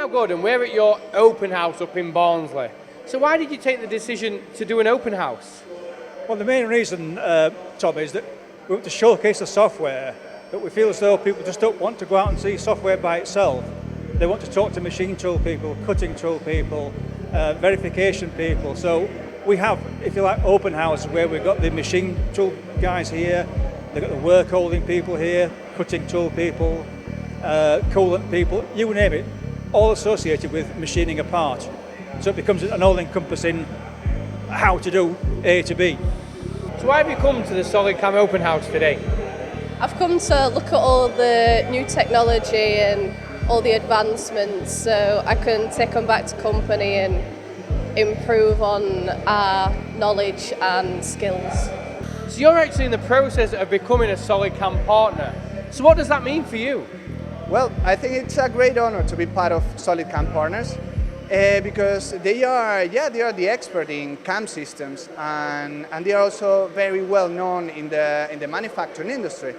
now, Gordon, we're at your open house up in Barnsley. So why did you take the decision to do an open house? Well, the main reason, Tom, is that we want to showcase the software, that we feel as though people just don't want to go out and see software by itself. They want to talk to machine tool people, cutting tool people, verification people. So we have, if you like, open houses where we've got the machine tool guys here, they've got the work holding people here, cutting tool people, coolant people, you name it, all associated with machining a part. So it becomes an all-encompassing how to do A to B. So why have you come to the SolidCAM Open House today? I've come to look at all the new technology and all the advancements so I can take them back to company and improve on our knowledge and skills. So you're actually in the process of becoming a SolidCAM partner. So what does that mean for you? Well, I think it's a great honor to be part of SolidCAM Partners because they are the expert in CAM systems and they are also very well known in the manufacturing industry.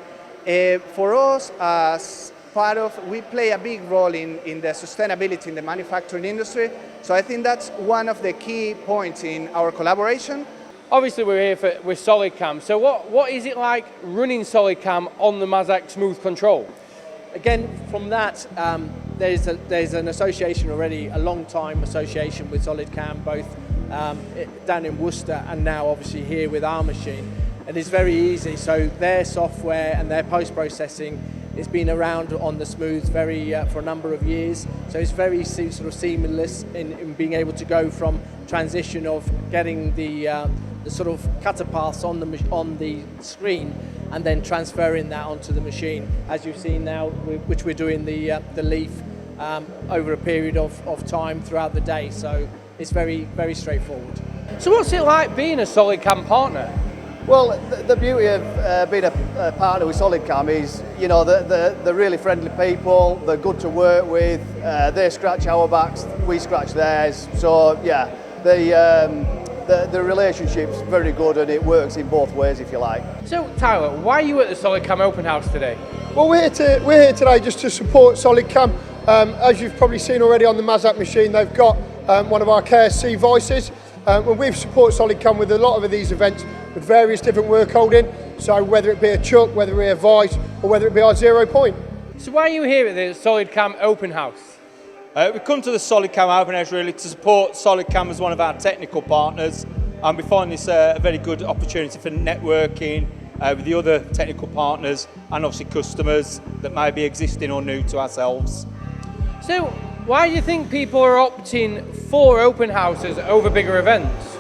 For us, as part of, we play a big role in the sustainability in the manufacturing industry. So I think that's one of the key points in our collaboration. Obviously we're here with SolidCAM. So what is it like running SolidCAM on the Mazak Smooth Control? Again, from that, there's an association already, a long time association with SolidCAM, both down in Worcester and now obviously here with our machine. And it's very easy, so their software and their post-processing has been around on the Smooth for a number of years. So it's very sort of seamless in being able to go from transition of getting the sort of cutter paths on the screen and then transferring that onto the machine, as you've seen now, which we're doing the leaf over a period of time throughout the day. So it's very, very straightforward. So what's it like being a SolidCAM partner? Well, the beauty of being a partner with SolidCAM is, you know, they're really friendly people, they're good to work with, they scratch our backs, we scratch theirs. So yeah, the relationship's very good and it works in both ways, if you like. So Tyler, why are you at the SolidCAM Open House today? Well, we're here today just to support SolidCAM. As you've probably seen already on the Mazak machine, they've got one of our KSC voices. And we've supported SolidCAM with a lot of these events with various different work holding. So whether it be a chuck, whether it be a vice, or whether it be our 0 point. So why are you here at the SolidCAM Open House? We've come to the SolidCAM Open House really to support SolidCAM as one of our technical partners, and we find this a very good opportunity for networking with the other technical partners and obviously customers that may be existing or new to ourselves. So why do you think people are opting for open houses over bigger events?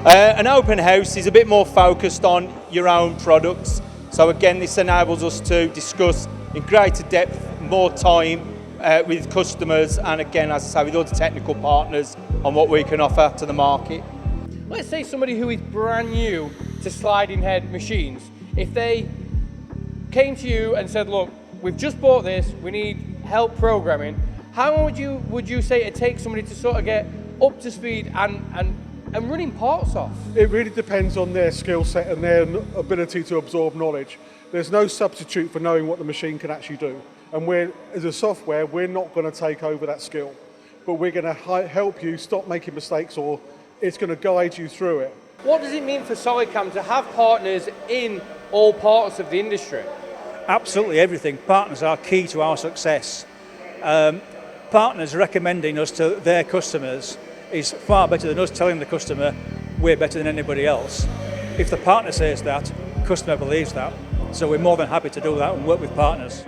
An open house is a bit more focused on your own products. So again, this enables us to discuss in greater depth, more time with customers and again, as I say, with other technical partners on what we can offer to the market. Let's say somebody who is brand new to sliding head machines, if they came to you and said, look, we've just bought this, we need help programming, how long would you say it takes somebody to sort of get up to speed and running parts off? It really depends on their skill set and their ability to absorb knowledge. There's no substitute for knowing what the machine can actually do. And as a software, we're not going to take over that skill, but we're going to help you stop making mistakes, or it's going to guide you through it. What does it mean for SolidCAM to have partners in all parts of the industry? Absolutely everything. Partners are key to our success. Partners recommending us to their customers is far better than us telling the customer we're better than anybody else. If the partner says that, the customer believes that. So we're more than happy to do that and work with partners.